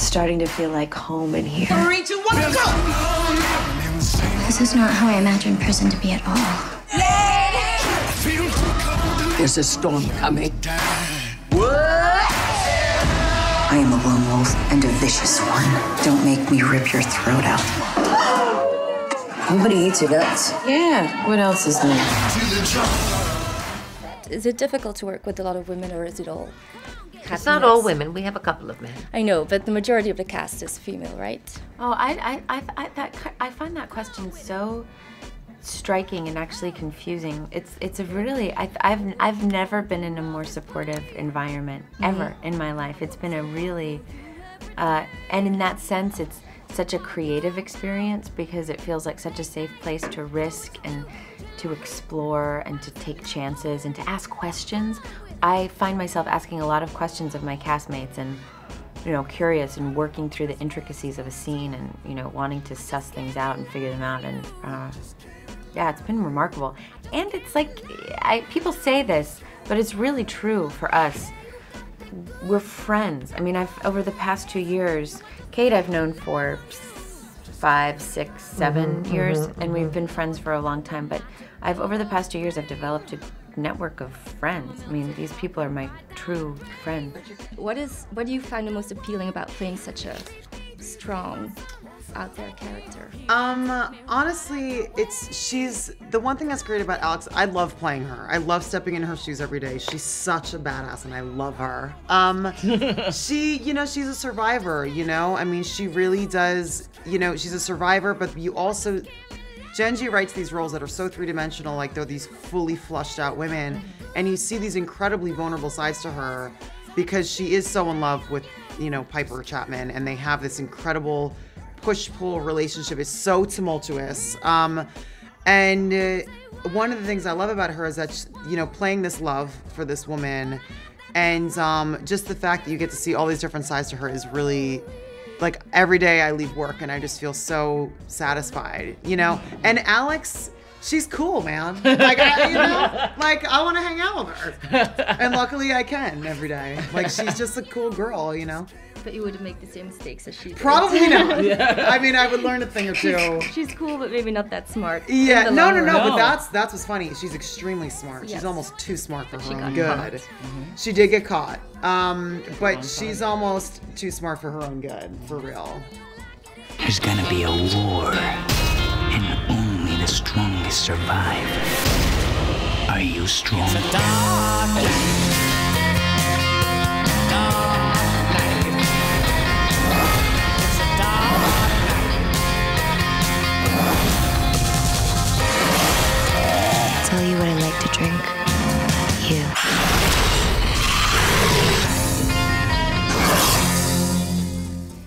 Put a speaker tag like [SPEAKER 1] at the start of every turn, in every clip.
[SPEAKER 1] starting to feel like home in here.
[SPEAKER 2] 3, 2, 1, go!
[SPEAKER 3] This is not how I imagined prison to be at all.
[SPEAKER 2] There's a storm coming.
[SPEAKER 3] I am a lone wolf and a vicious one. Don't make me rip your throat out. Nobody eats your guts.
[SPEAKER 1] Yeah, what else is new?
[SPEAKER 4] Is it difficult to work with a lot of women, or is it all?
[SPEAKER 5] It's not all women. We have a couple of men.
[SPEAKER 4] I know, but the majority of the cast is female, right?
[SPEAKER 6] Oh, I find that question so striking and actually confusing. It's a really I've never been in a more supportive environment ever in my life. It's been a really and in that sense, it's such a creative experience because it feels like such a safe place to risk and to explore and to take chances and to ask questions. I find myself asking a lot of questions of my castmates and, you know, curious and working through the intricacies of a scene and, you know, wanting to suss things out and figure them out. And yeah, it's been remarkable. And it's like, people say this, but it's really true for us. We're friends. I mean, over the past 2 years, Kate I've known for 5, 6, 7 years, and we've been friends for a long time, but over the past 2 years, I've developed a network of friends. I mean, these people are my true friends.
[SPEAKER 4] What do you find the most appealing about playing such a strong, out there character?
[SPEAKER 7] Honestly, she's the one thing that's great about Alex. I love playing her. I love stepping in her shoes every day. She's such a badass, and I love her. You know, she's a survivor. You know, I mean, she really does. You know, she's a survivor, but you also. Genji writes these roles that are so three-dimensional, like they're these fully flushed out women, and you see these incredibly vulnerable sides to her because she is so in love with, you know, Piper Chapman, and they have this incredible push-pull relationship. It's so tumultuous. And one of the things I love about her is that, you know, playing this love for this woman, and just the fact that you get to see all these different sides to her is really, like, every day I leave work and I just feel so satisfied, you know? And Alex, she's cool, man. Like, you know, like, I want to hang out with her. And luckily I can every day. Like, she's just a cool girl, you know?
[SPEAKER 4] But you wouldn't make the same mistakes as she did.
[SPEAKER 7] Probably not. Yeah. I mean, I would learn a thing or two.
[SPEAKER 4] She's cool, but maybe not that smart.
[SPEAKER 7] Yeah, no, but that's what's funny. She's extremely smart. Yes. She's almost too smart for her own good. She did get caught. But she's almost too smart for her own good, for real.
[SPEAKER 8] There's gonna be a war, and only the strongest survive. Are you strong? It's a dark night.
[SPEAKER 3] Tell you what I like to drink. You.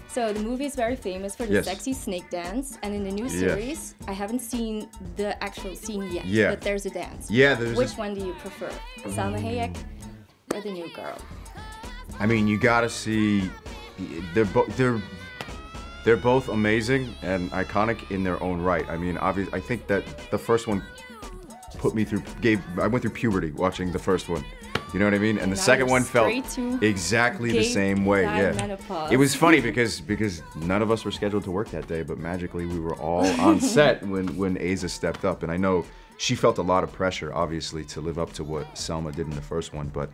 [SPEAKER 4] So the movie is very famous for the sexy snake dance, and in the new series, I haven't seen the actual scene yet, but there's a dance.
[SPEAKER 9] Yeah, there's
[SPEAKER 4] Which one do you prefer? Salma Hayek or the new girl?
[SPEAKER 9] I mean, you gotta see, they're both amazing and iconic in their own right. I mean, obviously, I think that the first one put me through, I went through puberty watching the first one. You know what I mean? And the second one felt exactly the same way. Yeah. It was funny because none of us were scheduled to work that day, but magically we were all on set when Asa stepped up. And I know she felt a lot of pressure, obviously, to live up to what Selma did in the first one, but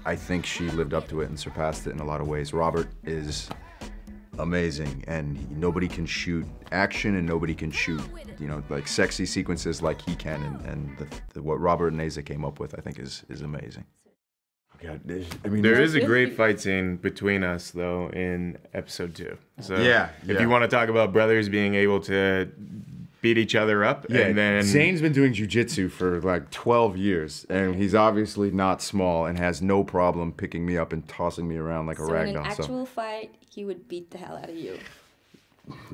[SPEAKER 9] I think she lived up to it and surpassed it in a lot of ways. Robert is amazing, and nobody can shoot action and nobody can shoot, you know, like sexy sequences like he can, and what Robert and Asa came up with, I think, is amazing.
[SPEAKER 10] God, I mean, there is a great fight scene between us, though, in episode 2. So if you want to talk about brothers being able to beat each other up, and then
[SPEAKER 9] Zane's been doing jiu-jitsu for like 12 years, and he's obviously not small and has no problem picking me up and tossing me around like a rag doll.
[SPEAKER 4] In an actual fight, he would beat the hell out of you.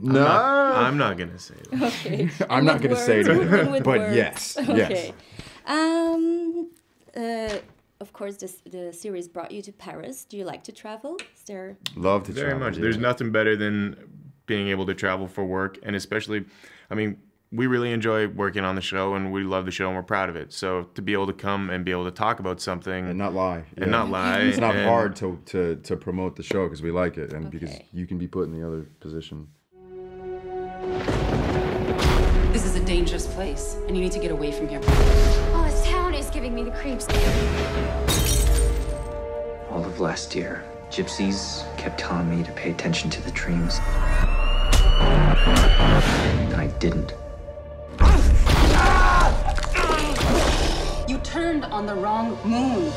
[SPEAKER 9] No,
[SPEAKER 10] I'm not gonna say it.
[SPEAKER 4] Okay.
[SPEAKER 9] I'm not gonna say it, but yes,
[SPEAKER 4] okay. Of course, the series brought you to Paris. Do you like to travel? Is there...
[SPEAKER 9] Love to
[SPEAKER 10] very
[SPEAKER 9] travel.
[SPEAKER 10] Much. There's nothing better than being able to travel for work, and especially, I mean, we really enjoy working on the show, and we love the show, and we're proud of it. So to be able to come and be able to talk about something
[SPEAKER 9] and not lie,
[SPEAKER 10] and not lie,
[SPEAKER 9] it's not hard to promote the show because we like it, and because you can be put in the other position.
[SPEAKER 11] This is a dangerous place, and you need to get away from here.
[SPEAKER 12] Oh, this town is giving me the creeps.
[SPEAKER 13] All of last year, gypsies kept telling me to pay attention to the dreams. And I didn't.
[SPEAKER 11] You turned on the wrong moon.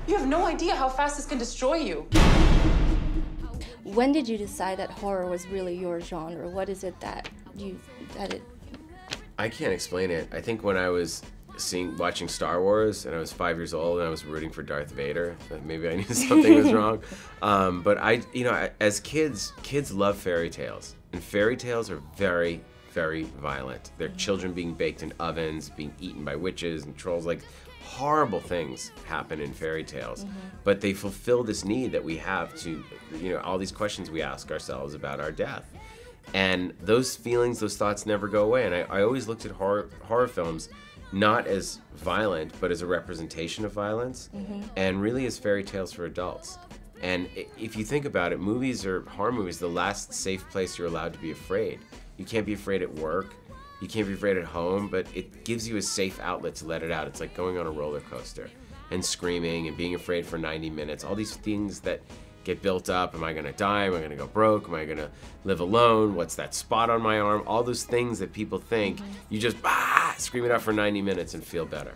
[SPEAKER 11] You have no idea how fast this can destroy you.
[SPEAKER 4] When did you decide that horror was really your genre? What is it that
[SPEAKER 14] I can't explain it. I think when I was watching Star Wars and I was 5 years old and I was rooting for Darth Vader, maybe I knew something was wrong. But as kids love fairy tales, and fairy tales are very, very violent. They're children being baked in ovens, being eaten by witches and trolls. Like, horrible things happen in fairy tales, but they fulfill this need that we have to, all these questions we ask ourselves about our death. And those feelings, those thoughts never go away. And I always looked at horror films not as violent, but as a representation of violence, and really as fairy tales for adults. And if you think about it, movies or horror movies, the last safe place you're allowed to be afraid. You can't be afraid at work, you can't be afraid at home, but it gives you a safe outlet to let it out. It's like going on a roller coaster and screaming and being afraid for 90 minutes. All these things that get built up. Am I gonna die? Am I gonna go broke? Am I gonna live alone? What's that spot on my arm? All those things that people think, you just scream it out for 90 minutes and feel better.